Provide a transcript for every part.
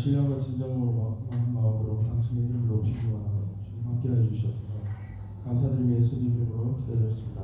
신령과 진정으로 마음으로 당신의 이름을 높이기 원하고 주님 함께해 주시옵소서. 감사드리며 예수님 이름으로 기도드렸습니다.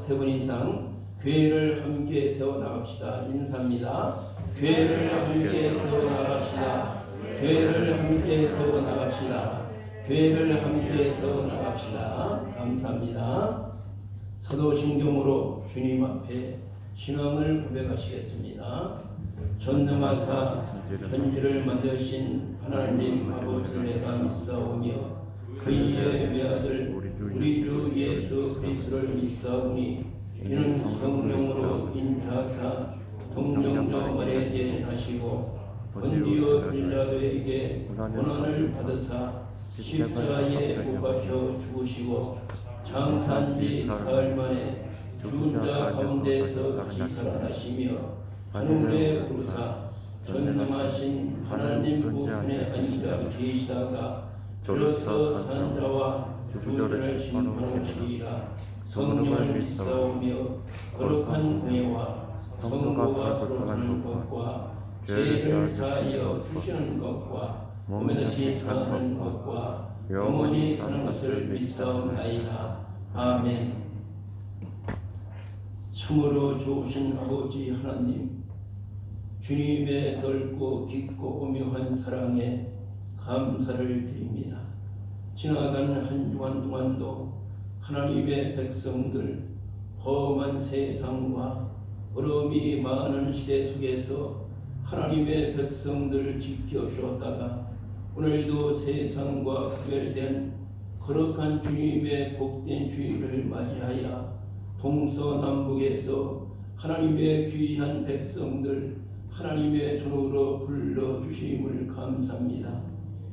세 분 이상 교회를 함께 세워나갑시다. 인사입니다. 교회를 함께 세워나갑시다. 교회를 함께 세워나갑시다. 교회를 함께 세워나갑시다. 감사합니다. 사도신경으로 주님 앞에 신앙을 고백하시겠습니다. 전능하사 천지를 만드신 하나님 아버지를 내가 믿사오며 그의 외아들 우리 주 예수 그리스도를 믿사오니 이는 성령으로 인타하사 동정녀 마리아에게 나시고 본디오 빌라도에게 고난을 받으사 십자가에 못 박혀 죽으시고 장사한 지 사흘 만에 죽은 자 가운데서 다시 살아나시며 하늘에 오르사 전능하신 하나님 우편에 앉아 계시다가 들어서 산 자와 죽은 자를 심판하시리라. 성령을 믿사오며 거룩한 공예와 성도가 서로 하는 것과 죄를 사하여 주시는 것과 몸에 다시 사는 것과 영원히 사는 것을 믿사옵나이다. 아멘. 참으로 좋으신 아버지 하나님, 주님의 넓고 깊고 오묘한 사랑에 감사를 드립니다. 지나간 한 주간 동안도 하나님의 백성들 험한 세상과 어려움이 많은 시대 속에서 하나님의 백성들을 지켜주었다가 오늘도 세상과 구별된 거룩한 주님의 복된 주일을 맞이하여 동서남북에서 하나님의 귀한 백성들 하나님의 전으로 불러주심을 감사합니다.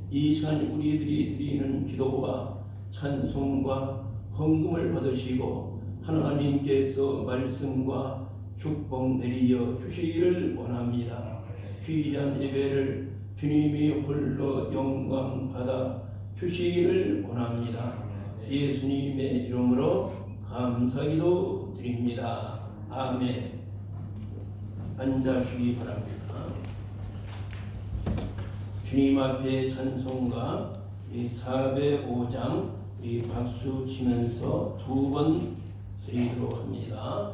이 시간 우리들이 드리는 기도와 찬송과 헌금을 받으시고 하나님께서 말씀과 축복 내리어 주시기를 원합니다. 귀한 예배를 주님이 홀로 영광 받아 주시기를 원합니다. 예수님의 이름으로 감사기도 드립니다. 아멘. 앉아주시기 바랍니다. 주님 앞에 찬송가 405장 박수 치면서 2번 드리도록 합니다.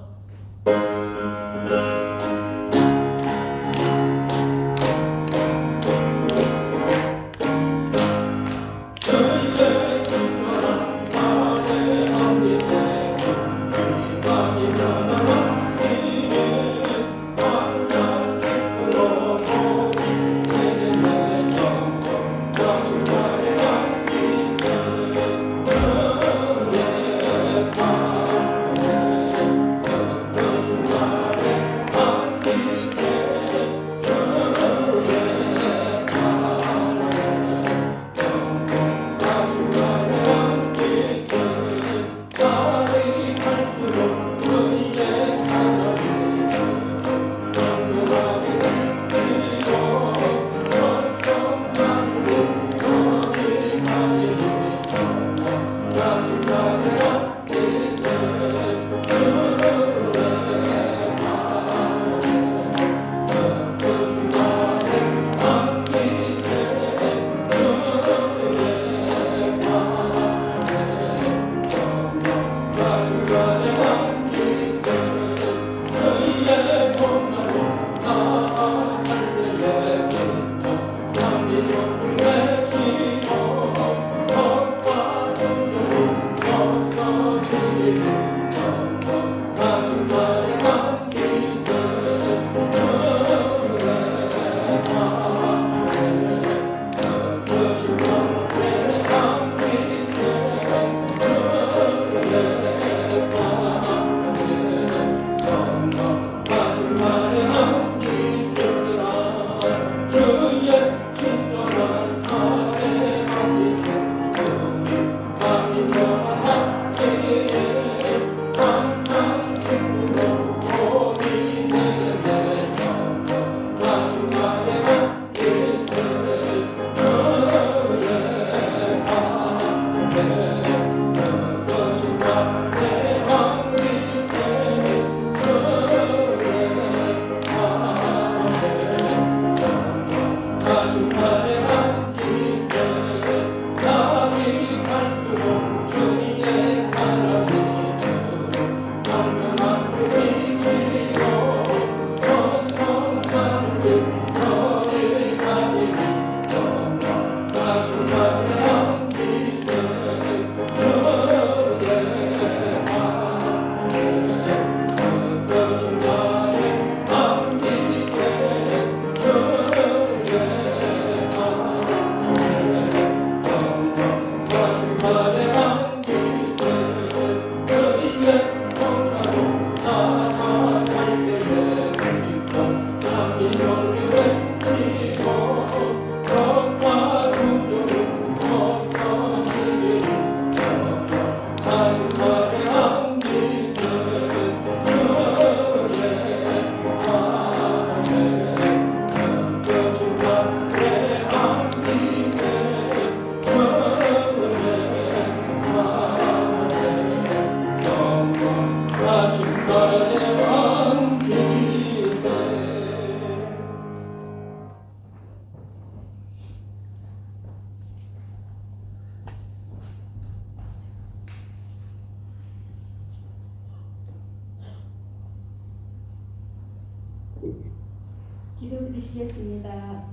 기도드리시겠습니다.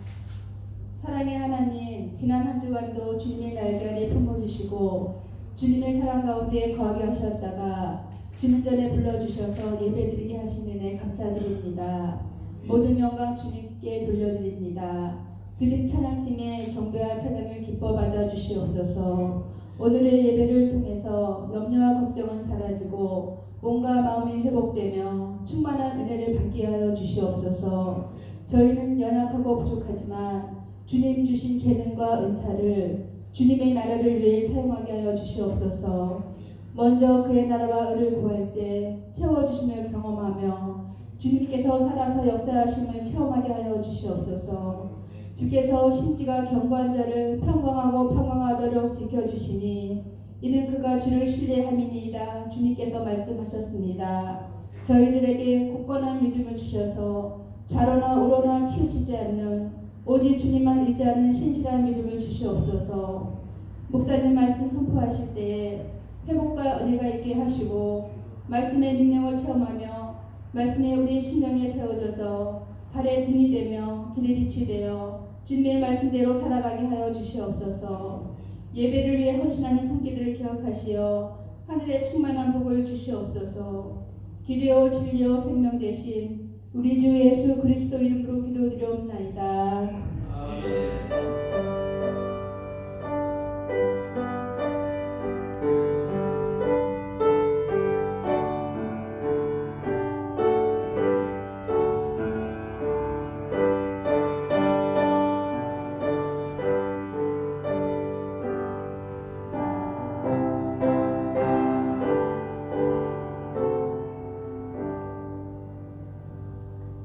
사랑의 하나님, 지난 한 주간도 주님의 날개 아래 품어주시고 주님의 사랑 가운데 거하게 하셨다가 주님 전에 불러주셔서 예배드리게 하신 은혜 감사드립니다. 모든 영광 주님께 돌려드립니다. 드림 찬양팀의 경배와 찬양을 기뻐 받아주시옵소서. 오늘의 예배를 통해서 염려와 걱정은 사라지고 몸과 마음이 회복되며 충만한 은혜를 받게 하여 주시옵소서. 저희는 연약하고 부족하지만 주님 주신 재능과 은사를 주님의 나라를 위해 사용하게 하여 주시옵소서. 먼저 그의 나라와 의를 구할 때 채워주심을 경험하며 주님께서 살아서 역사하심을 체험하게 하여 주시옵소서. 주께서 심지가 견고한 자를 평강하고 평강하도록 지켜주시니 이는 그가 주를 신뢰함이니이다. 주님께서 말씀하셨습니다. 저희들에게 굳건한 믿음을 주셔서 좌로나 우로나 치우치지 않는 오직 주님만 의지하는 신실한 믿음을 주시옵소서. 목사님 말씀 선포하실 때에 회복과 은혜가 있게 하시고 말씀의 능력을 체험하며 말씀에 우리 신경에 세워져서 발의 등이 되며 길의 빛이 되어 주님의 말씀대로 살아가게 하여 주시옵소서. 예배를 위해 헌신하는 손길들을 기억하시어 하늘의 충만한 복을 주시옵소서. 길이요 진리요 생명 되신 우리 주 예수 그리스도 이름으로 기도드리옵나이다. 아멘.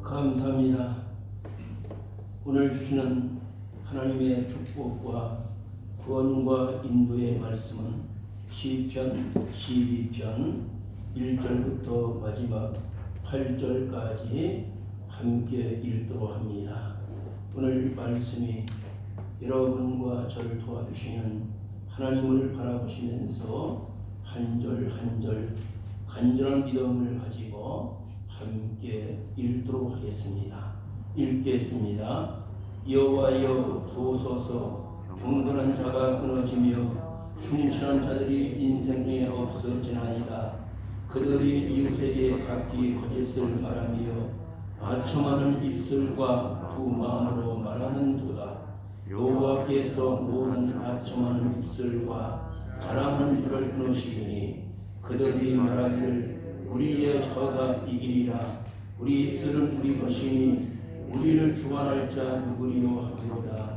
감사합니다. 오늘 주시는 하나님의 축복과 구원과 인도의 말씀은 시편 12편 1절부터 마지막 8절까지 함께 읽도록 합니다. 오늘 말씀이 여러분과 저를 도와주시는 하나님을 바라보시면서 한 절 한 절 간절한 믿음을 가지고 함께 읽도록 하겠습니다. 읽겠습니다. 여호와여 도우소서. 경건한 자가 끊어지며 충실한 자들이 인생 중에 없어지나이다. 그들이 이웃에게 각기 거짓을 말하며 아첨하는 입술과 두 마음으로 말하는도다. 여호와께서 모든 아첨하는 입술과 자랑하는 혀를 끊으시리니 그들이 말하기를 우리의 혀가 이기리라. 우리 입술은 우리 것이니 우리를 주관할 자 누구리요 하리로다.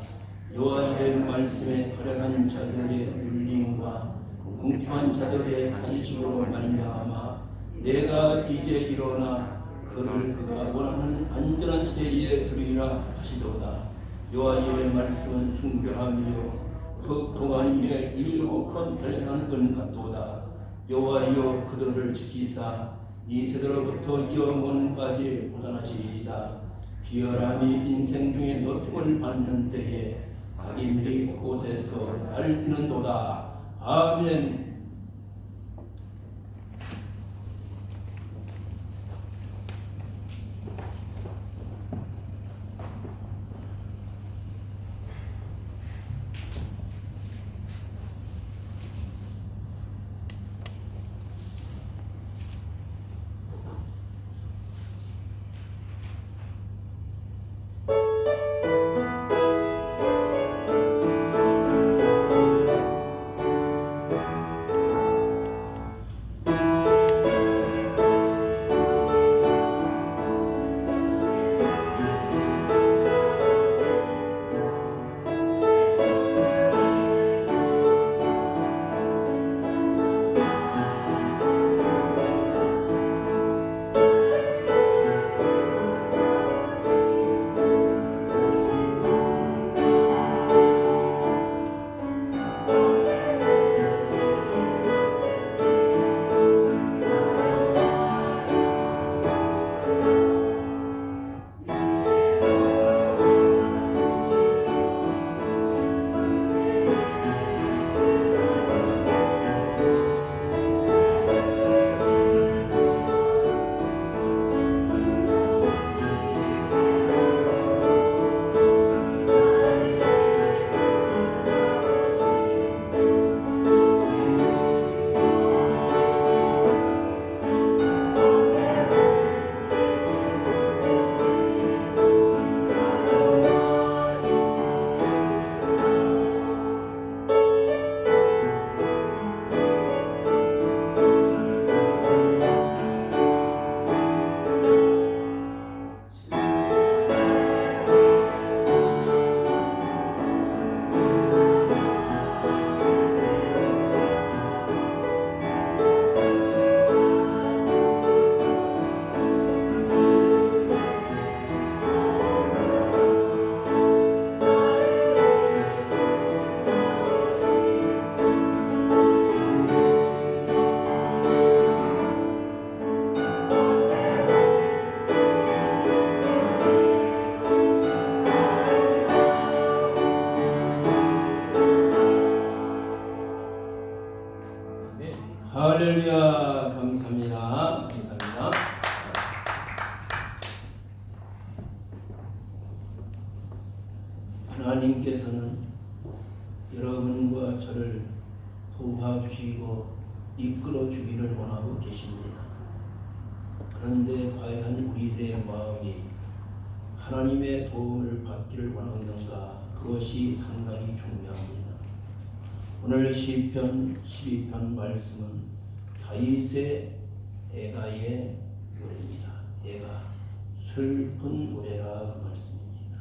여호와의 말씀에 가련한 자들의 눌림과 궁핍한 자들의 간식으로 말미암아 내가 이제 일어나 그를 그가 원하는 안전한 지대에 두리라 하시도다. 여호와의 말씀은 순결하며 흙 동안 위에 7번 달려난 은 같도다. 여호와여 그들을 지키사 이 세대로부터 영원까지 보존하시리이다. 비열함이 인생 중에 높임을 받는 때에 악인들이 곳곳에서 날뛰는도다. 아멘. 하나님께서는 여러분과 저를 도와주시고 이끌어 주기를 원하고 계십니다. 그런데 과연 우리들의 마음이 하나님의 도움을 받기를 원하는가? 그것이 상당히 중요합니다. 오늘 시편 12편 말씀은 다윗의 애가의 노래입니다. 애가 슬픈 노래라 그 말씀입니다.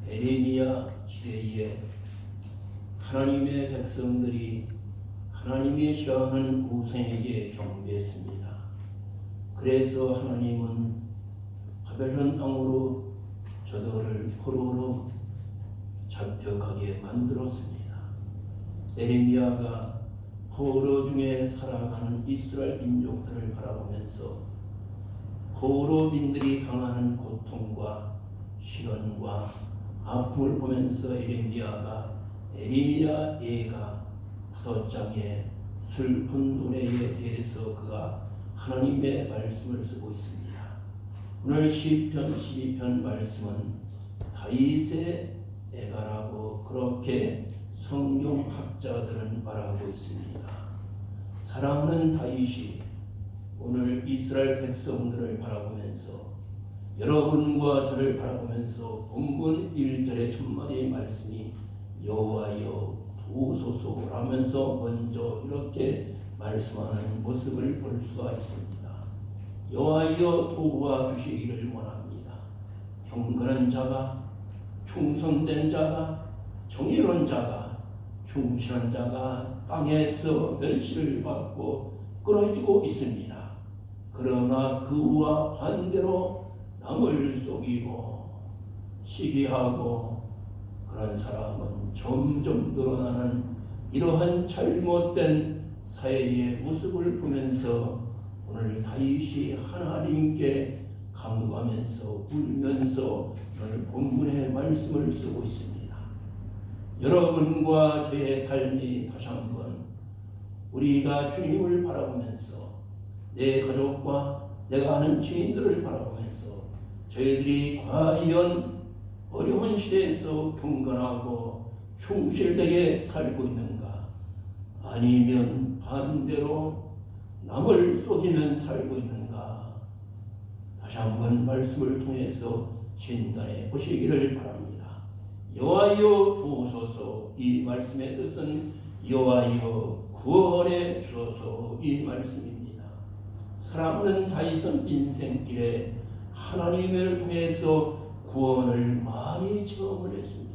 에레미야 시대에 하나님의 백성들이 하나님이 싫어하는 우상에게 경배했습니다. 그래서 하나님은 바벨론 땅으로 저들을 포로로 잡혀가게 만들었습니다. 에레미야가 포로 중에 살아가는 이스라엘 민족들을 바라보면서 포로민들이 당하는 고통과 시련과 아픔을 보면서 에레미야 애가 5장의 슬픈 노래에 대해서 그가 하나님의 말씀을 쓰고 있습니다. 오늘 시편 12편 말씀은 다윗의 애가라고 그렇게 성경학자들은 말하고 있습니다. 사랑하는 다윗이 오늘 이스라엘 백성들을 바라보면서 여러분과 저를 바라보면서 본문 1절의 첫 마디의 말씀이 여호와여 도우소서라면서 먼저 이렇게 말씀하는 모습을 볼 수가 있습니다. 여호와여 도와주시기를 원합니다. 경건한 자가, 충성된 자가, 정의로운 자가, 충실한 자가 땅에서 멸시를 받고 끊어지고 있습니다. 그러나 그와 반대로 남을 속이고 시기하고 그런 사람은 점점 늘어나는 이러한 잘못된 사회의 모습을 보면서 오늘 다윗이 하나님께 간구하면서 울면서 오늘 본문의 말씀을 쓰고 있습니다. 여러분과 저의 삶이 다시 한번 우리가 주님을 바라보면서 내 가족과 내가 아는 지인들을 바라보면서 저희들이 과연 어려운 시대에서 경건하고 충실되게 살고 있는가? 아니면 반대로 남을 속이면 살고 있는가? 다시 한번 말씀을 통해서 진단해 보시기를 바랍니다. 여호와여 도우소서, 이 말씀의 뜻은 여호와여 구원해 주소서, 이 말씀입니다. 사랑하는 다윗은 인생길에 하나님을 통해서 구원을 많이 체험을 했습니다.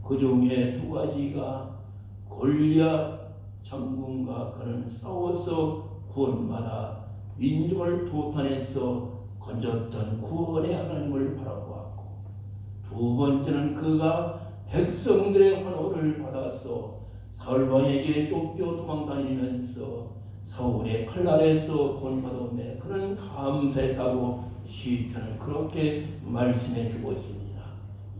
그 중에 2가지가 골리앗 장군과 그는 싸워서 구원받아 민족을 도탄해서 건졌던 구원의 하나님을 바라보았고, 2번째는 그가 백성들의 환호를 받아서 사울왕에게 쫓겨 도망다니면서 사울의 칼날에서 구원받음에 그는 감사했다고 시편은 그렇게 말씀해 주고 있습니다.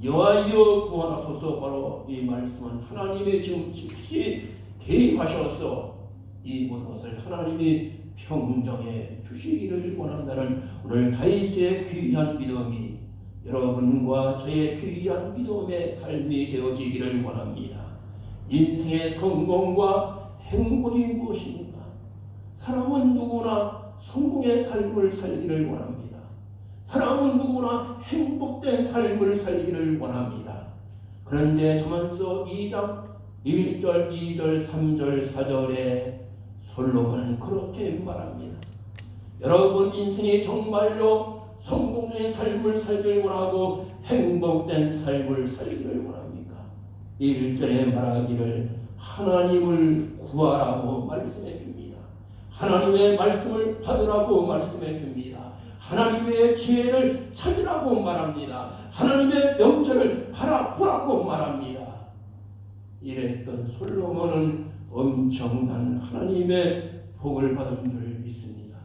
여호와여 구원하소서, 바로 이 말씀은 하나님이 지금 즉시 개입하셔서 이 모든 것을 하나님이 평정해 주시기를 원한다는 오늘 다윗의 귀한 믿음이 여러분과 저의 귀한 믿음의 삶이 되어지기를 원합니다. 인생의 성공과 행복이 무엇입니까? 사람은 누구나 성공의 삶을 살기를 원합니다. 사람은 누구나 행복된 삶을 살기를 원합니다. 그런데 잠언서 2장 1절, 2절, 3절, 4절에 솔로몬은 그렇게 말합니다. 여러분 인생이 정말로 성공적인 삶을 살기를 원하고 행복된 삶을 살기를 원합니까? 1절에 말하기를 하나님을 구하라고 말씀해 줍니다. 하나님의 말씀을 받으라고 말씀해 줍니다. 하나님의 지혜를 찾으라고 말합니다. 하나님의 명철을 바라보라고 말합니다. 이랬던 솔로몬은 엄청난 하나님의 복을 받은 줄 믿습니다.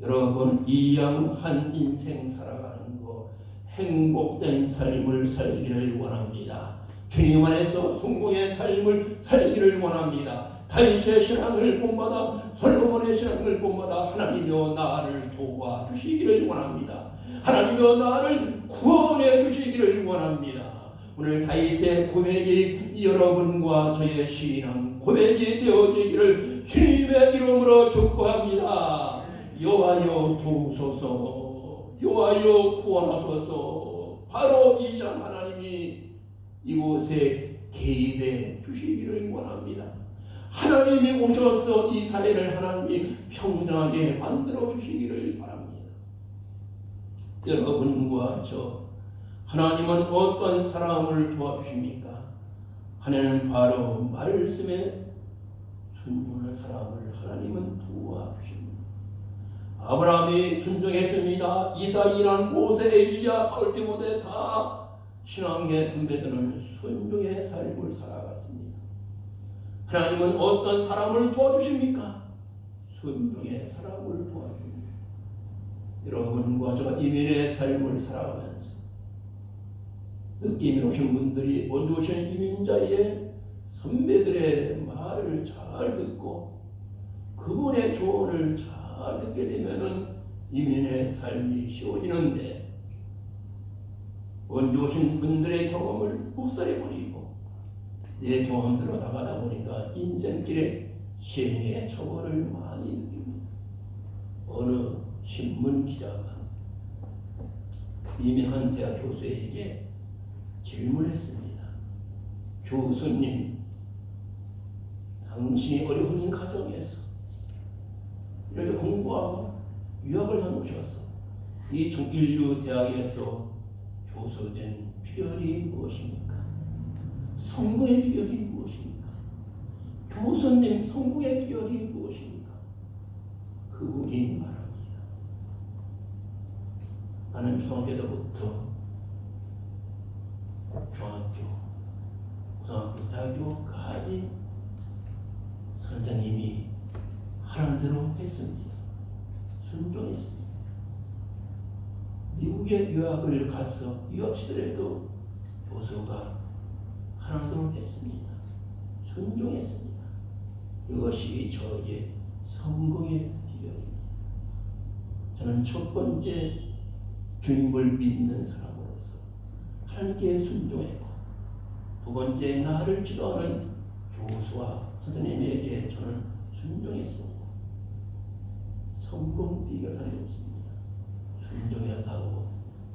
여러분 이양한 인생 살아가는 거, 행복된 삶을 살기를 원합니다. 주님 안에서 성공의 삶을 살기를 원합니다. 다윗의 신앙을 본받아 솔로몬의 신앙을 본받아 하나님여 나를 도와주시기를 원합니다. 하나님여 나를 구원해 주시기를 원합니다. 오늘 다윗의 고백이 여러분과 저의 신앙 고백이 되어지기를 주님의 이름으로 축복합니다. 여호와여 도우소서, 여호와여 구원하소서. 바로 이 시간 하나님이 이곳에 개입해 주시기를 원합니다. 하나님이 오셔서 이 사회를 하나님이 평정하게 만들어 주시기를 바랍니다. 여러분과 저 하나님은 어떤 사람을 도와주십니까? 하나님은 바로 말씀에 순종하는 사람을 하나님은 도와주십니다. 아브라함이 순종했습니다. 이삭이란 모세, 엘리야, 바울디모데 다 신앙의 선배들은 순종의 삶을 살아갔습니다. 하나님은 어떤 사람을 도와주십니까? 순종의 사람을 도와줍니다. 여러분과 저가 이민의 삶을 살아가면서 늦게 오신 분들이 먼저 오신 이민자의 선배들의 말을 잘 듣고 그분의 조언을 잘 듣게 되면은 이민의 삶이 쉬워지는데, 먼저 오신 분들의 경험을 묵살해버리고 내 경험대로 나가다 보니까 인생길에 시행의 처벌을 많이 느낍니다. 어느 신문 기자가 유명한 대학 교수에게 질문했습니다. 교수님, 당신이 어려운 가정에서 이렇게 공부하고 유학을 다녀오셨어. 이 인류 대학에서 교수된 비결이 무엇입니까? 성공의 비결이 무엇입니까? 교수님, 성공의 비결이 무엇입니까? 그분이 말합니다. 나는 초등학교 때부터 중학교, 고등학교, 대학교까지 선생님이 하라는 대로 했습니다. 순종했습니다. 미국에 유학을 가서 유학 시절에도 교수가 하라는 대로 했습니다. 순종했습니다. 이것이 저에게 성공의 비결입니다. 저는 첫 번째 주님을 믿는 사람으로서 하나님께 순종했고, 두 번째 나를 지도하는 교수와 선생님에게 저는 순종했습니다. 성공 비결 하나 없습니다. 순종했다고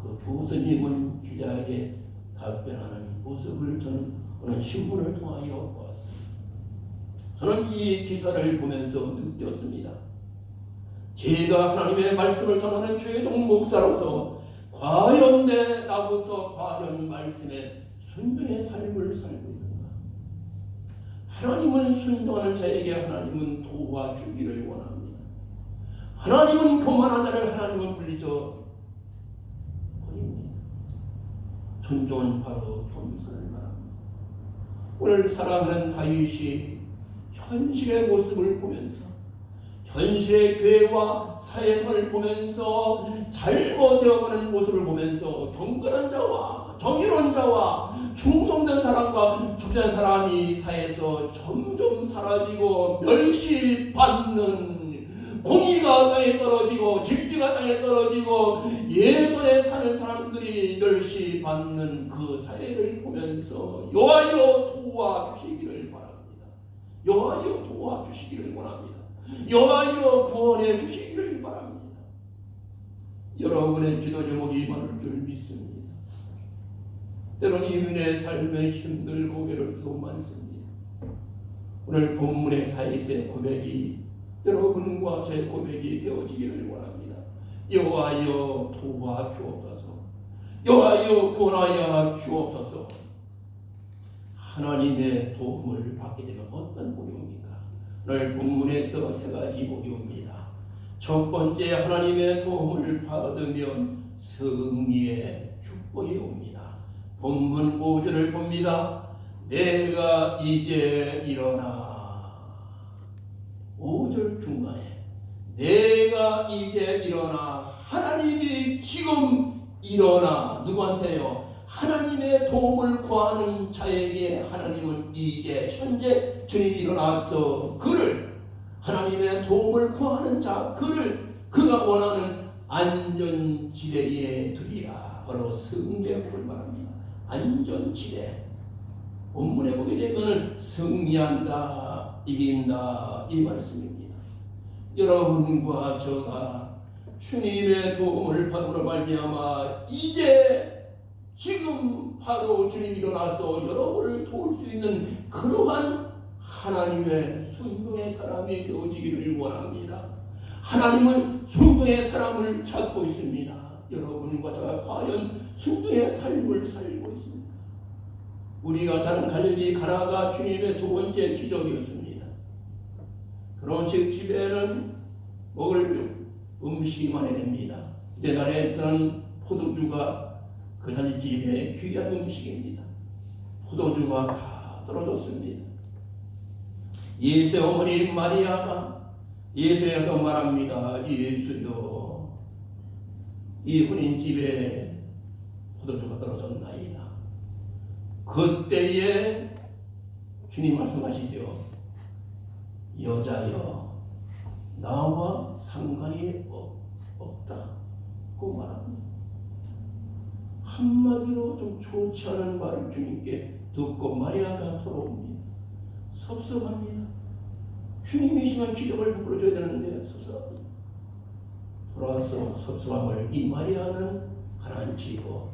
그 교수님은 기자에게 답변하는 모습을 저는 오늘 신문을 통하여 보았습니다. 저는 이 기사를 보면서 느꼈습니다. 제가 하나님의 말씀을 전하는 최종 목사로서 과연 나부터 과연 말씀에 순종의 삶을 살고 있는가? 하나님은 순종하는 자에게 하나님은 도와주기를 원합니다. 하나님은 교만한 자를 하나님은 물리쳐 버립니다. 순종은 바로 겸손을 말합니다. 오늘 사랑하는 다윗이 현실의 모습을 보면서, 현실의 교회와 사회생활을 보면서, 잘못되어가는 모습을 보면서 경건한 자와 정의로운 자와 충성된 사람과 축제한 사람이 사회에서 점점 사라지고 멸시받는, 공의가 땅에 떨어지고 진리가 땅에 떨어지고 예선에 사는 사람들이 멸시받는 그 사회를 보면서 여호와여 도와주시기를 바랍니다. 여호와여 도와주시기를 원합니다. 여호와여 구원해 주시기를 바랍니다. 여러분의 기도 제목이 많을 줄 믿습니다. 때론 이민의 삶에 힘들고 외로울 때도 많습니다. 오늘 본문의 다윗의 고백이 여러분과 제 고백이 되어지기를 원합니다. 여호와여 도와주옵소서. 여호와여 구원하여 주옵소서. 하나님의 도움을 받게 되면 어떤 복이 옵니까? 오늘 본문에서 세 가지 복이 옵니다. 첫 번째, 하나님의 도움을 받으면 승리의 축복이 옵니다. 본문 5절을 봅니다. 내가 이제 일어나. 5절 중간에 내가 이제 일어나. 하나님이 지금 일어나. 누구한테요? 하나님의 도움을 구하는 자에게 하나님은 이제 현재 주님이 일어나서 그를, 하나님의 도움을 구하는 자 그를 그가 원하는 안전지대에 두리라. 바로 승리의 복을 말합니다. 안전지대. 본문에 보게 되면 승리한다, 이긴다 이 말씀입니다. 여러분과 저가 주님의 도움을 받으러 말미암아 이제 지금 바로 주님이 일어나서 여러분을 도울 수 있는 그러한 하나님의 순종의 사람이 되어지기를 원합니다. 하나님은 순종의 사람을 찾고 있습니다. 여러분과 저가 과연 순종의 삶을 살고 있습니다. 우리가 잘 아는 갈릴리 가나가 주님의 두 번째 기적이었습니다. 결혼식 집에는 먹을 음식이 마련됩니다. 우리나라에서는 포도주가 그 잔치집의 귀한 음식입니다. 포도주가 다 떨어졌습니다. 예수의 어머니 마리아가 예수에서 말합니다. 예수여, 이 혼인집에 포도주가 떨어졌나이다. 그때에 주님 말씀하시죠. 여자여, 나와 상관이 없다고 말합니다. 한마디로 좀 좋지 않은 말을 주님께 듣고 마리아가 돌아옵니다. 섭섭합니다. 주님이시면 기적을 베풀어줘야 되는데 섭섭합니다. 돌아와서 섭섭함을 이 마리아는 가라앉히고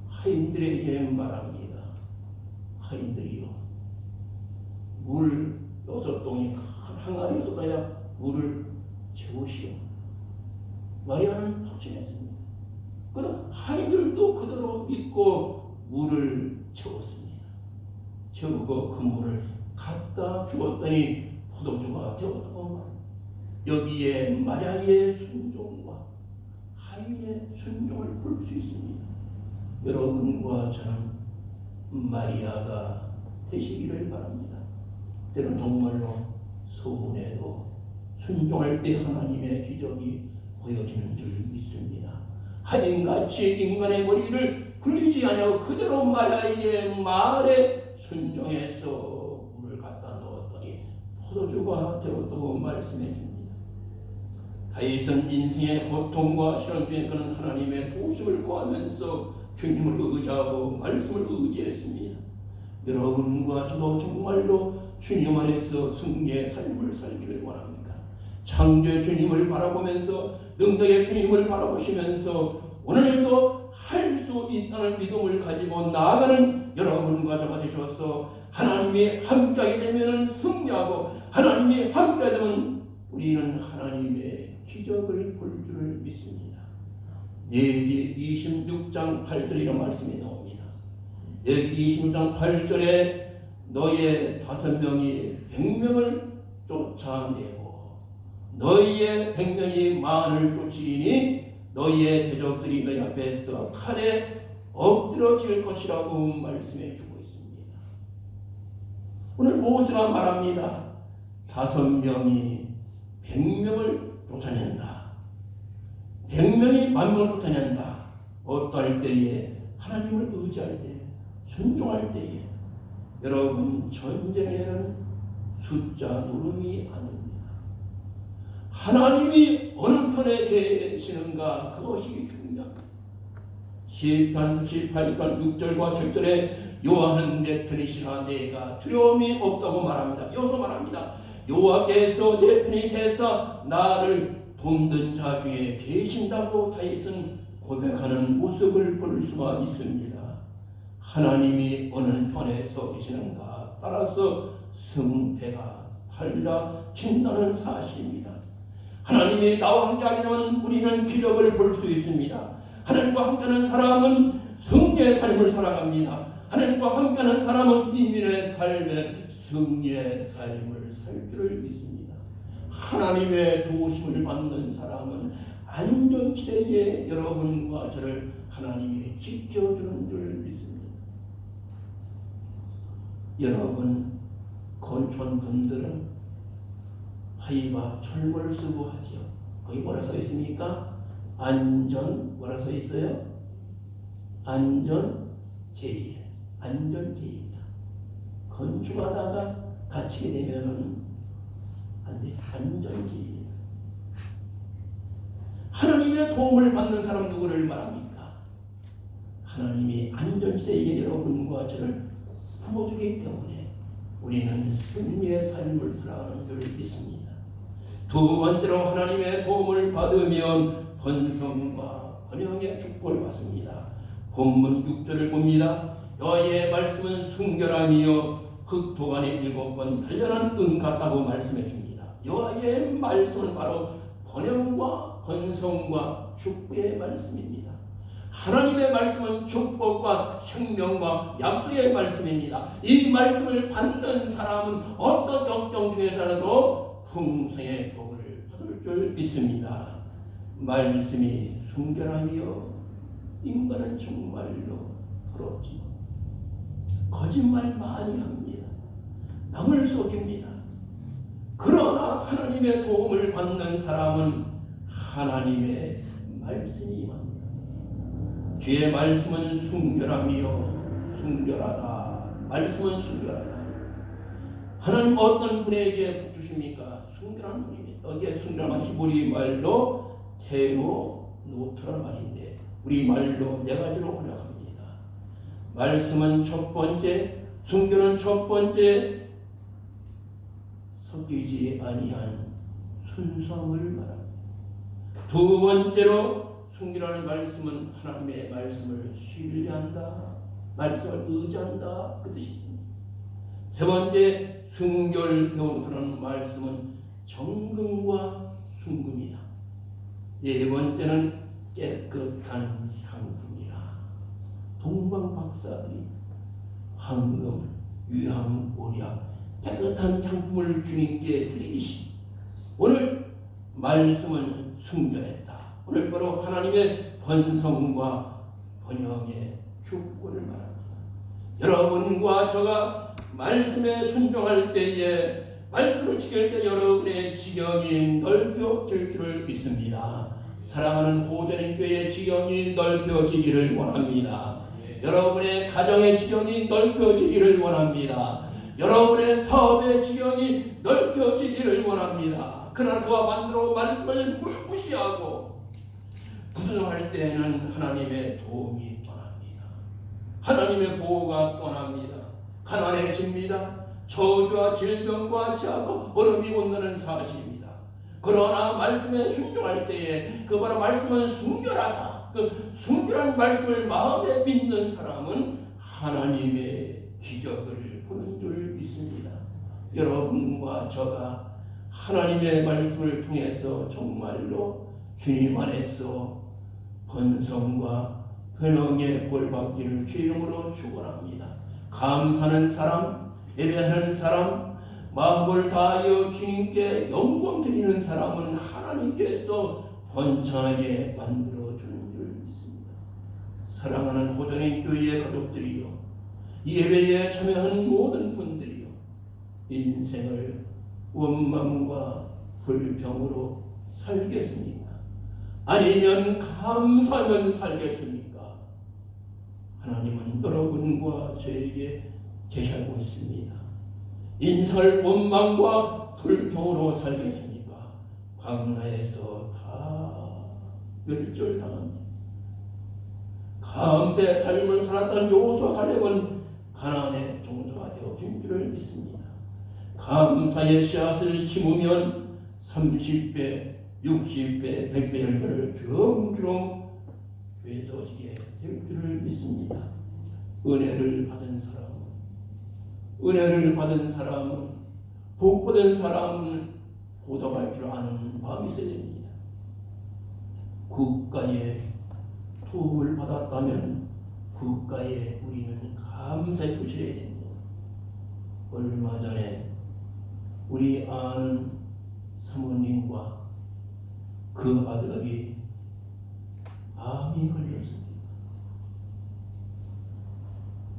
하인들에게 말합니다. 하인들이요, 물 6동이 항아리에 쏟아야 물을 채우시오. 마리아는 확신했습니다. 그러나 하인들도 그대로 믿고 물을 채웠습니다. 채우고 그 물을 갖다 주었더니 포도주가 되었다고 말합니다. 여기에 마리아의 순종과 하인의 순종을 볼 수 있습니다. 여러분과 저는 마리아가 되시기를 바랍니다. 때론 정말로 소문에도 순종할 때 하나님의 기적이 보여지는 줄 믿습니다. 하인같이 인간의 머리를 굴리지 아니하고 그대로 마리아의 말에 순종해서 물을 갖다 넣었더니 포도주가 되었다고 말씀해 줍니다. 다윗은 인생의 고통과 시련 중에 그는 하나님의 도우심을 구하면서 주님을 의지하고 말씀을 의지했습니다. 여러분과 저도 정말로 주님 안에서 승리의 삶을 살기를 원합니다. 창조의 주님을 바라보면서 능력의 주님을 바라보시면서 오늘도 할 수 있다는 믿음을 가지고 나아가는 여러분과 저가 되셔서 하나님이 함께하게 되면 승리하고 하나님이 함께하게 되면 우리는 하나님의 기적을 볼 줄을 믿습니다. 레위기 26장 8절에 이런 말씀이 나옵니다. 레위기 26장 8절에 너의 5명이 100명을 쫓아내고 너희의 100명이 만을 쫓으리니 너희의 대적들이 너희 앞에서 칼에 엎드러질 것이라고 말씀해 주고 있습니다. 오늘 모세가 말합니다. 5명이 100명을 쫓아낸다. 100명이 10,000명을 쫓아낸다. 어떠할 때에 하나님을 의지할 때, 순종할 때에 여러분 전쟁에는 숫자 노름이 아닙니다. 하나님이 어느 편에 계시는가 그것이 중요합니다. 시편 18편 6절과 7절에 여호와는 내 편이시라 내가 두려움이 없다고 말합니다. 여기서 말합니다. 여호와께서 내 편이 되사 나를 돕는 자 중에 계신다고 다윗은 고백하는 모습을 볼 수가 있습니다. 하나님이 어느 편에 서 계시는가 따라서 승패가 달라진다는 사실입니다. 하나님이 나와 함께하게 되면 우리는 기적을 볼 수 있습니다. 하나님과 함께하는 사람은 승리의 삶을 살아갑니다. 하나님과 함께하는 사람은 이민의 삶에 승리의 삶을 살 줄을 믿습니다. 하나님의 도우심을 받는 사람은 안전지대에 여러분과 저를 하나님이 지켜주는 줄 믿습니다. 여러분 건축원분들은 화이와 철문을 쓰고 하지요. 거기 뭐라 써 있습니까? 안전 뭐라 써 있어요? 안전제일, 안전제일이다. 건축하다가 갇히게 되면은 안 되지. 안전제일이다. 하나님의 도움을 받는 사람 누구를 말합니까? 하나님이 안전지대에 여러분과 저를 품어주기 때문에 우리는 승리의 삶을 살아가는 줄 믿습니다. 두 번째로 하나님의 도움을 받으면 번성과 번영의 축복을 받습니다. 본문 6절을 봅니다. 여호와의 말씀은 순결함이요 흑토간이 7번 단련한 은 같다고 말씀해 줍니다. 여호와의 말씀은 바로 번영과 번성과 축복의 말씀입니다. 하나님의 말씀은 축복과 생명과 약속의 말씀입니다. 이 말씀을 받는 사람은 어떤 역경 중에서라도 풍성의 복을 받을 줄 믿습니다. 말씀이 순결하며 인간은 정말로 더럽지 거짓말 많이 합니다. 남을 속입니다. 그러나 하나님의 도움을 받는 사람은 하나님의 말씀이 임합니다. 주의 말씀은 순결하며 순결하다. 말씀은 순결하다. 하나님 어떤 분에게 복 주십니까? 순결한 분입니다. 여기에 순결한 히브리 말로 테오노트란 말인데 우리 말로 네 가지로 번역합니다. 말씀은 첫 번째, 순결은 첫 번째, 섞이지 아니한 순수함을 말합니다. 두 번째로 순결하는 말씀은 하나님의 말씀을 신뢰한다, 말씀을 의지한다 그 뜻이 있습니다. 세 번째 순결되어오는 말씀은 정금과 순금이다. 네 번째는 깨끗한 향품이라. 동방 박사들이 황금, 유향, 오략 깨끗한 향품을 주님께 드리듯이 오늘 말씀은 순결했다. 오늘 바로 하나님의 번성과 번영의 축복을 말합니다. 여러분과 저가 말씀에 순종할 때에 말씀을 지킬 때 여러분의 지경이 넓혀질 줄을 믿습니다. 사랑하는 호전인 교회의 지경이 넓혀지기를 원합니다. 여러분의 가정의 지경이 넓혀지기를 원합니다. 여러분의 사업의 지경이 넓혀지기를 원합니다. 그러나 그와 반대로 말씀을 무시하고 부순할 때에는 하나님의 도움이 떠납니다. 하나님의 보호가 떠납니다. 가난해집니다. 저주와 질병과 죄악과 어려움이 온다는 사실입니다. 그러나 말씀에 순종할 때에 그 바로 말씀은 순결하다. 그 순결한 말씀을 마음에 믿는 사람은 하나님의 기적을 보는 줄 믿습니다. 여러분과 저가 하나님의 말씀을 통해서 정말로 주님 안에서 번성과 번영의 볼 받기를 주의 이름으로 축원합니다. 감사하는 사람, 예배하는 사람, 마음을 다하여 주님께 영광 드리는 사람은 하나님께서 번창하게 만들어주는 줄 믿습니다. 사랑하는 호전인 교회의 가족들이요, 예배에 참여한 모든 분들이요, 인생을 원망과 불평으로 살겠습니까? 아니면 감사하면 살겠습니까? 하나님은 여러분과 저에게 제시하고 있습니다. 인생을 원망과 불평으로 살겠습니까? 광야에서 다 멸절당합니다. 감사의 삶을 살았던 여호수아 갈렙은 가나안의 종자가 되어진 줄을 믿습니다. 감사의 씨앗을 심으면 30배, 60배, 100배 열매를 주렁주렁 맺어지게 될 줄을 믿습니다. 은혜를 받은 사람은 복받은 사람은 보답할 줄 아는 마음이 있어야 됩니다. 국가의 도움을 받았다면 국가에 우리는 감사의 표시해야 됩니다. 얼마 전에 우리 아는 사모님과 그 아들이 암이 걸렸습니다.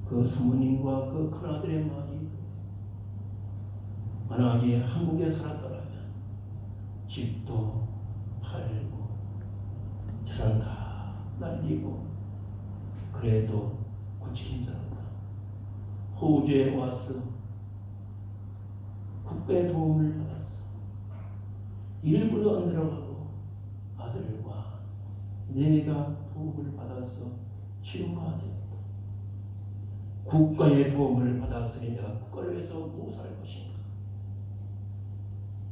그 사모님과 그 큰아들의 말이 만약에 한국에 살았더라면 집도 팔고 재산 다 날리고 그래도 고치기 힘들었다. 호주에 와서 국가의 도움을 받았어. 일부도 안 들어가고 아들과 내가 도움을 받아서 치료가 되었다. 국가의 도움을 받았으니 내가 국가를 위해서 무엇을 할 것인가?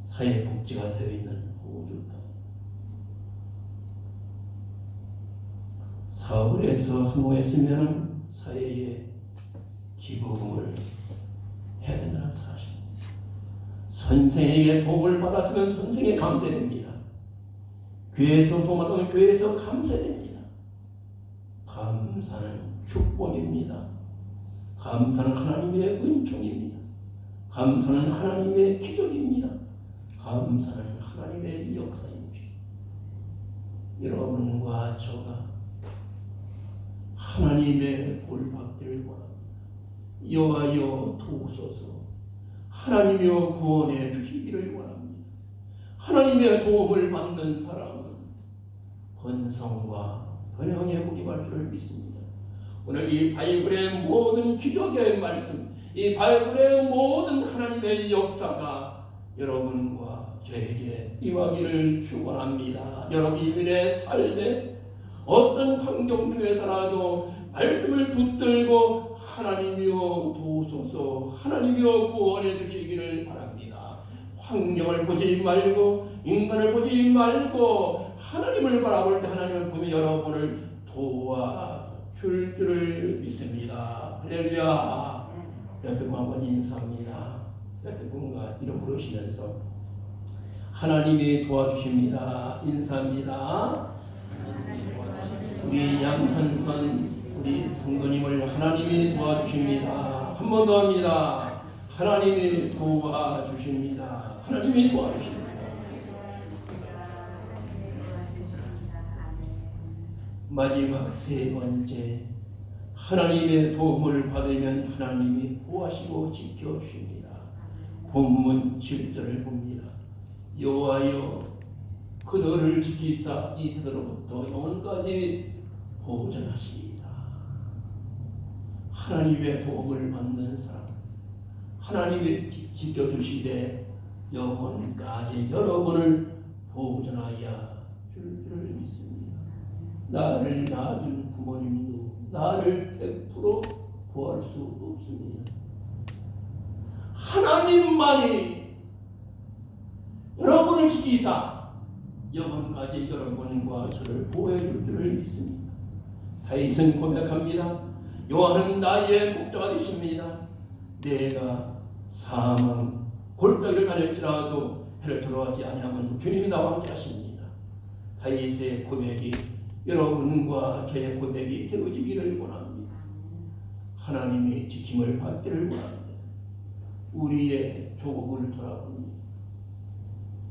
사회복지가 되어 있는 호주 땅. 사업을 해서 성공했으면 사회에 기부금을 해야 된다는 사실. 선생에게 도움을 받았으면 선생에 감사됩니다. 교회에서 도움 받으면 교회에서 감사됩니다. 감사는 축복입니다. 감사는 하나님의 은총입니다. 감사는 하나님의 기적입니다. 감사는 하나님의 역사입니다. 여러분과 저가 하나님의 볼 받기를 원합니다. 여호와여 도우소서. 하나님이여 구원해 주시기를 원합니다. 하나님의 도움을 받는 사람은 번성과 번영의 복이 갈 줄을 믿습니다. 오늘 이 바이블의 모든 기적의 말씀, 이 바이블의 모든 하나님의 역사가 여러분과 저에게 임하기를 축원합니다. 여러분의 삶에 어떤 환경 중에서라도 말씀을 붙들고 하나님이여 도우소서, 하나님이여 구원해 주시기를 바랍니다. 환경을 보지 말고 인간을 보지 말고 하나님을 바라볼 때 하나님은 분명히 여러분을 도와줄 줄을 믿습니다. 할렐루야. 옆에 분 한번 인사합니다. 옆에 분과 이름 부르시면서 하나님이 도와주십니다. 인사합니다. 우리 양현선 우리 성도님을 하나님이 도와주십니다. 한 번 더 합니다. 하나님이 도와주십니다. 하나님이 도와주십니다. 마지막 세 번째, 하나님의 도움을 받으면 하나님이 보호하시고 지켜주십니다. 본문 7절을 봅니다. 여호와여 그들을 지키사 이 세대로부터 영원까지 보존하시리이다. 하나님의 도움을 받는 사람, 하나님이 지켜주시되 영원까지 여러분을 보존하여 줄 줄을 믿습니다. 나를 낳아준 부모님도 나를 100% 구할 수 없습니다. 하나님만이 여러분을 지키사 영원까지 여러분과 저를 보호해 줄 줄을 믿습니다. 다윗은 고백합니다. 여호와는 나의 목자가 되십니다. 내가 사망 골짜기를 가릴지라도 해를 들어가지 아니하면 주님이 나와 함께 하십니다. 다윗의 고백이 여러분과 제 고백이 되어지기를 원합니다. 하나님이 지킴을 받기를 원합니다. 우리의 조국을 돌아봅니다.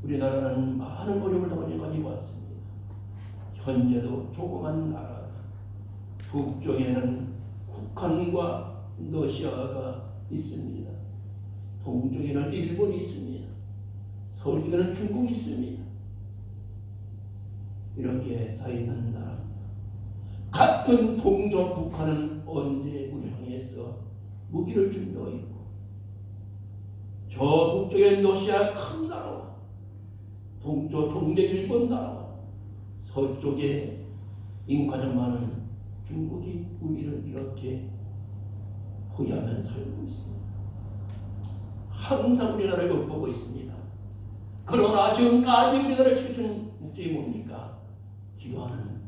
우리나라는 많은 어려움을 당하기까지 왔습니다. 현재도 조그만 나라가 북쪽에는 북한과 러시아가 있습니다. 동쪽에는 일본이 있습니다. 서쪽에는 중국이 있습니다. 이렇게 쌓이는 나라입니다. 같은 동쪽 북한은 언제 우리를 향해서 무기를 준비하고 있고 저 북쪽에 러시아 큰 나라와 동쪽 동대 일본 나라와 서쪽에 인구 가장 많은 중국이 우리를 이렇게 포위하며 살고 있습니다. 항상 우리나라를 엿보고 있습니다. 그러나 지금까지 우리나라를 지켜준 목적이 뭡니까? 기도하는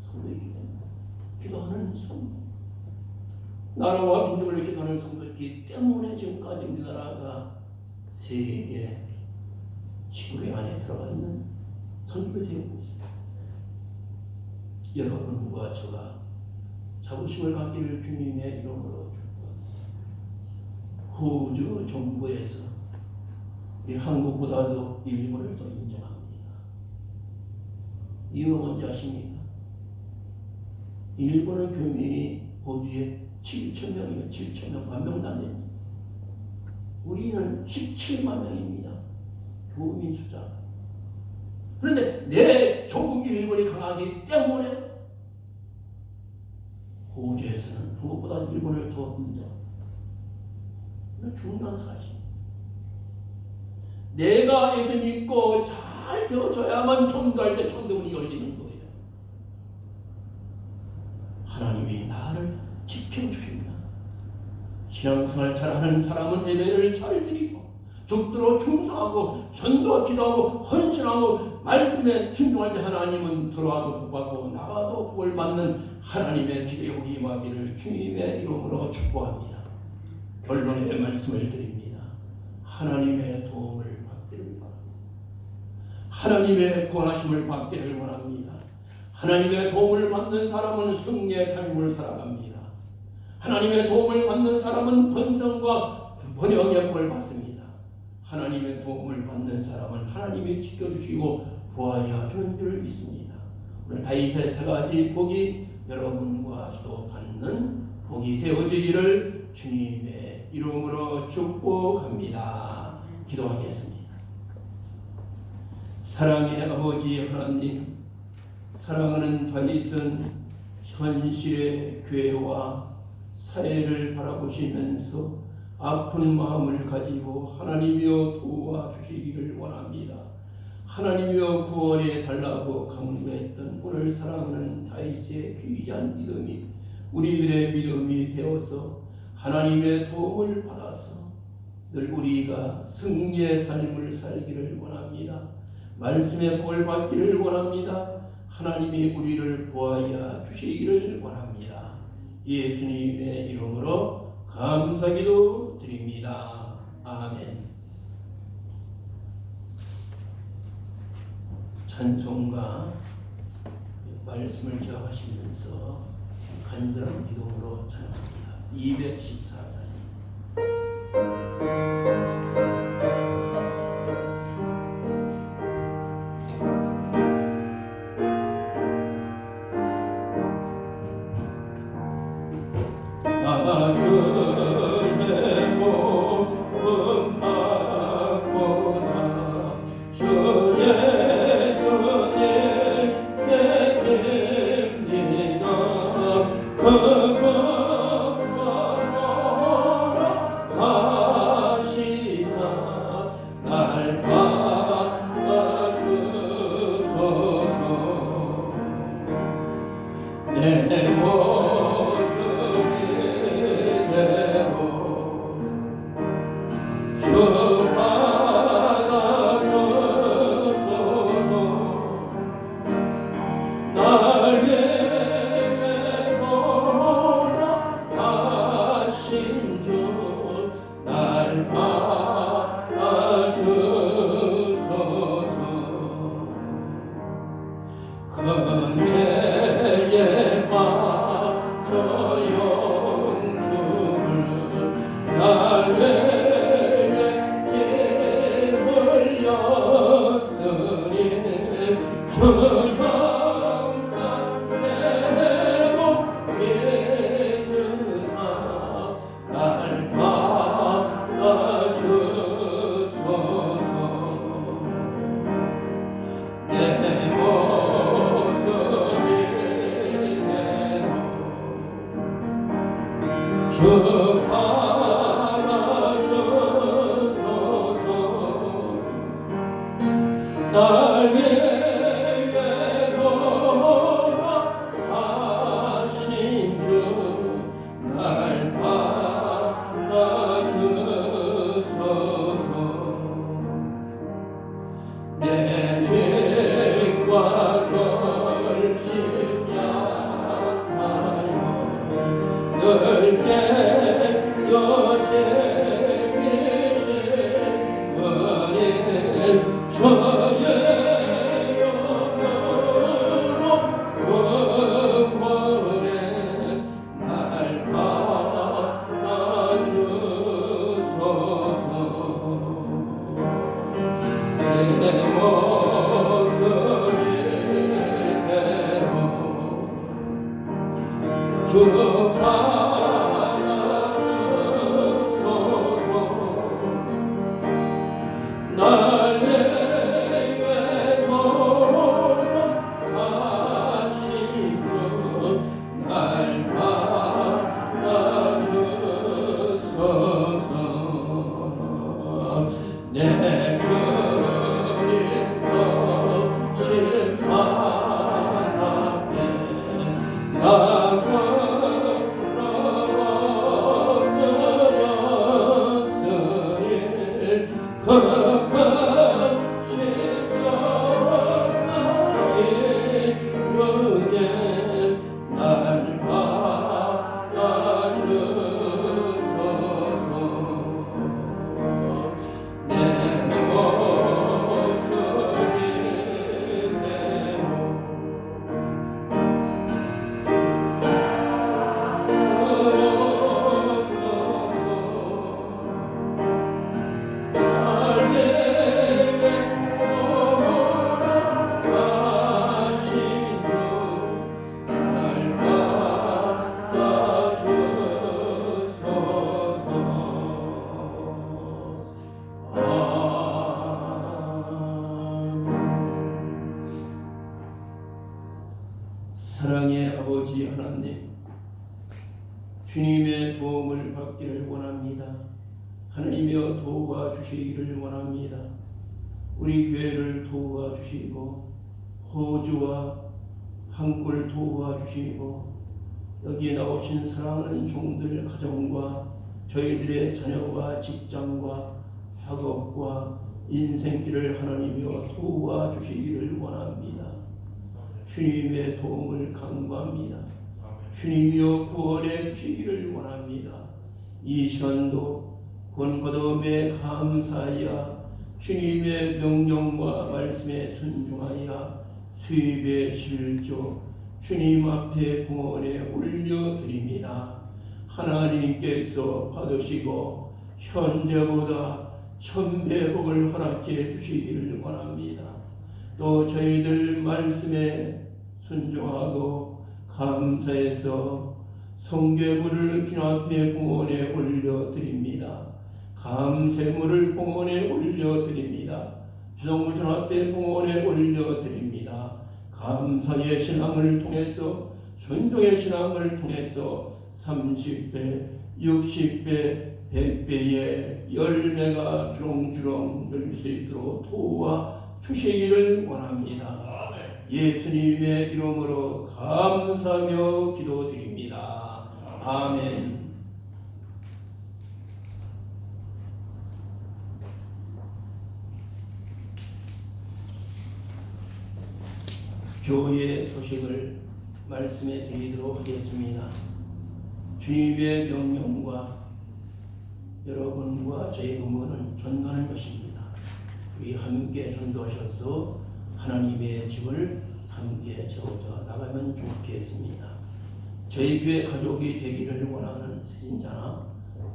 성도이기 때문에 기도하는 성도, 나라와 민족을 위해 기도하는 성도이기 때문에 지금까지 우리나라가 세계 지구의 안에 들어가 있는 선교가 되고 있습니다. 여러분과 저가 자부심을 갖기를 주님의 이름으로 축복합니다. 호주 정부에서 우리 한국보다도 일본을 더 인정합니다. 이유가 뭔지 아십니까? 일본은 교민이 호주에 7,000명이면 7,000명, 10,000명도 안 됩니다. 우리는 17만 명입니다. 교민 숫자. 그런데 내 조국 일본이 강하기 때문에 호주에서는 한국보다 일본을 더 인정합니다. 중요한 사실. 내가 예수 믿고 잘 되어져야만 전도할 때 천대문이 열리는 거예요. 하나님이 나를 지켜주십니다. 신앙생활 잘하는 사람은 예배를 잘 드리고 죽도록 충성하고 전도와 기도하고 헌신하고 말씀에 순종할 때 하나님은 들어와도 복받고 나가도 복을 받는 하나님의 기대복이 임하기를 주님의 이름으로 축복합니다. 결론의 말씀을 드립니다. 하나님의 도움을 받기를 바랍니다. 하나님의 구원하심을 받기를 원합니다. 하나님의 도움을 받는 사람은 승리의 삶을 살아갑니다. 하나님의 도움을 받는 사람은 번성과 번영의 복을 받습니다. 하나님의 도움을 받는 사람은 하나님이 지켜주시고 보아야 주는 줄 믿습니다. 오늘 다윗의 세 가지 복이 여러분과 저도 받는 복이 되어지기를 주님의 이름으로 축복합니다. 기도하겠습니다. 사랑의 아버지 하나님, 사랑하는 다윗은 현실의 교회와 사회를 바라보시면서 아픈 마음을 가지고 하나님이여 도와주시기를 원합니다. 하나님이여 구원해 달라고 강구했던 오늘 사랑하는 다윗의 귀한 믿음이 우리들의 믿음이 되어서 하나님의 도움을 받아서 늘 우리가 승리의 삶을 살기를 원합니다. 말씀의 복을 받기를 원합니다. 하나님이 우리를 보아야 주시기를 원합니다. 예수님의 이름으로 감사기도 드립니다. 아멘. 찬송가 말씀을 기억하시면서 간절한 기도로 찬양합니다. 214장 나와 주님의 도움을 받기를 원합니다. 하나님이여 도와주시기를 원합니다. 우리 교회를 도와주시고 호주와 한국을 도와주시고 여기에 나오신 사랑하는 종들 가정과 저희들의 자녀와 직장과 학업과 인생길을 하나님이여 도와주시기를 원합니다. 주님의 도움을 간구합니다. 주님이여 구원해 주시기를 원합니다. 이 시간도 구원받음에 감사하여 주님의 명령과 말씀에 순종하여 수입의 실조 주님 앞에 공헌에 올려드립니다. 하나님께서 받으시고 현재보다 천배복을 허락해 주시기를 원합니다. 또 저희들 말씀에 순종하고 감사해서 성괴물을 주님 앞에 공헌에 올려드립니다. 감세물을 공헌에 올려드립니다. 주성물 주님 앞에 공헌에 올려드립니다. 감사의 신앙을 통해서 순종의 신앙을 통해서 30배, 60배, 100배의 열매가 주렁주렁 열릴 수 있도록 도와주시기를 원합니다. 예수님의 이름으로 감사하며 기도드립니다. 아멘. 교회 소식을 말씀해 드리도록 하겠습니다. 주님의 명령과 여러분과 저희 의무는 전도하는 것입니다. 우리 함께 전도하셔서 하나님의 집을 함께 세워져 나가면 좋겠습니다. 저희 교회 가족이 되기를 원하는 세진자나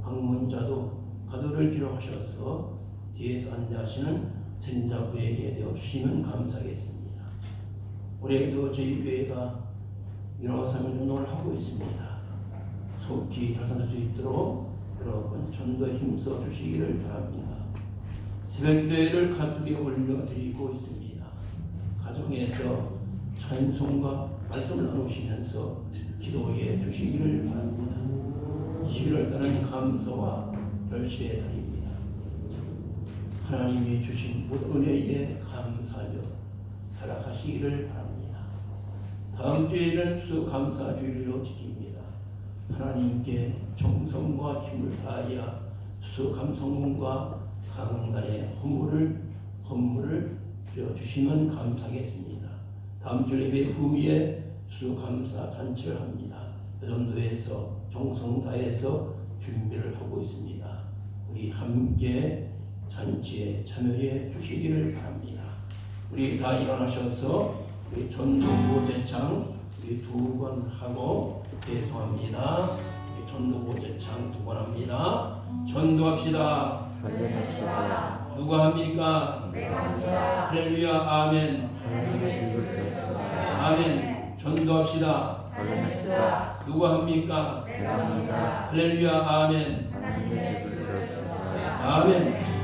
방문자도 가도를 기록하셔서 뒤에서 안내하시는 세진자부에게 내어주시면 감사하겠습니다. 올해도 저희 교회가 민호사명 운동을 하고 있습니다. 속히 달성할 수 있도록 여러분 전도에 힘써 주시기를 바랍니다. 새벽기도회를 가득히 올려드리고 있습니다. 가정에서 찬송과 말씀을 나누시면서 기도해 주시기를 바랍니다. 11월 달은 감사와 결실의 달입니다. 하나님이 주신 모든 은혜에 감사하며 살아가시기를 바랍니다. 다음 주일은 추수감사주일로 지킵니다. 하나님께 정성과 힘을 다하여 추수감성문과 강단의 헌물을 드려주시면 감사하겠습니다. 다음 주 예배 후에 추수감사 잔치를 합니다. 여전도에서 정성 다해서 준비를 하고 있습니다. 우리 함께 잔치에 참여해 주시기를 바랍니다. 우리 다 일어나셔서 우리 전도보제창 우리 2번 하고 배송합니다. 우리 전도보제창 2번 합니다. 전도합시다. 누가 합니까? 내가 합니다. 할렐루야. 아멘. 아멘. 전도합시다. 누가 합니까? 내가 합니다. 할렐루야. 아멘. 하나님의 집을 세우소서. 아멘.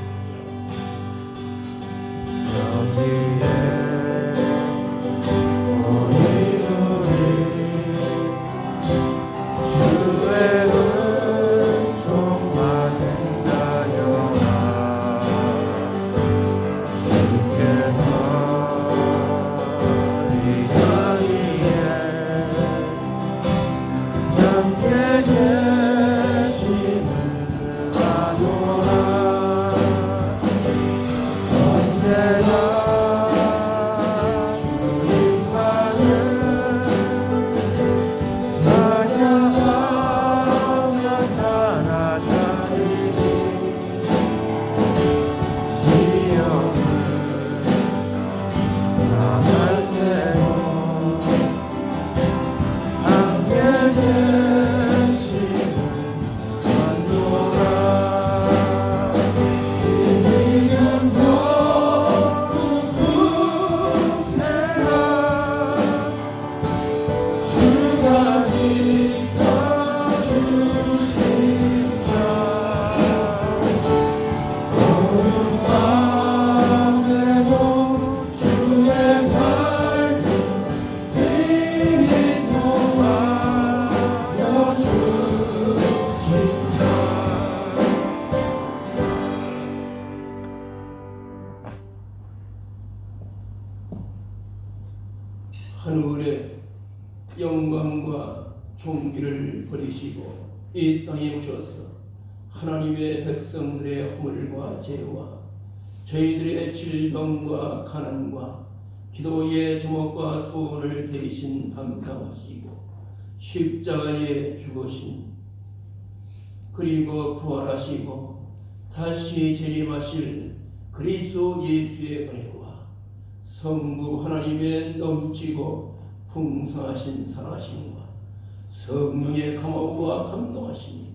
버리시고 이 땅에 오셔서 하나님의 백성들의 허물과 죄와 저희들의 질병과 가난과 기도의 제목과 소원을 대신 담당하시고 십자가에 죽으신 그리고 부활하시고 다시 재림하실 그리스도 예수의 은혜와 성부 하나님의 넘치고 풍성하신 사랑하심과 성령의 감화와 감동하심이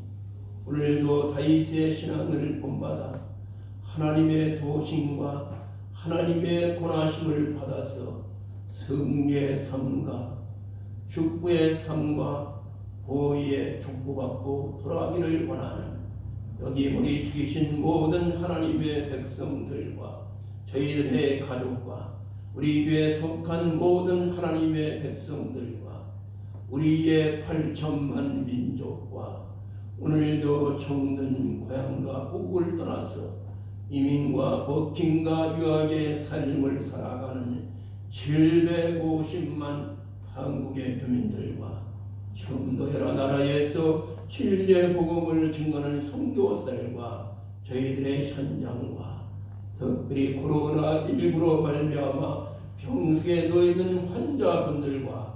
오늘도 다윗의 신앙을 본받아 하나님의 도심과 하나님의 권하심을 받아서 승리의 삶과 축복의 삶과 보호의 축복받고 돌아가기를 원하는 여기 머리 숙이신 모든 하나님의 백성들과 저희들의 가족과 우리 교회에 속한 모든 하나님의 백성들과 우리의 8천만 민족과 오늘도 정든 고향과 고국을 떠나서 이민과 버킹과 유학의 삶을 살아가는 750만 한국의 교민들과 지금도 여러 나라에서 진리의 복음을 증거하는 선교사들과 저희들의 현장과 특별히 코로나19로 발명하여 병석에 놓여있는 환자분들과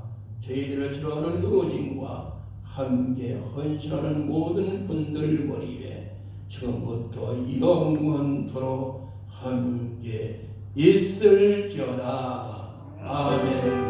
저희들을 치료하는 의료진과 함께 헌신하는 모든 분들 머리에 지금부터 영원토록 함께 있을지어다. 아멘.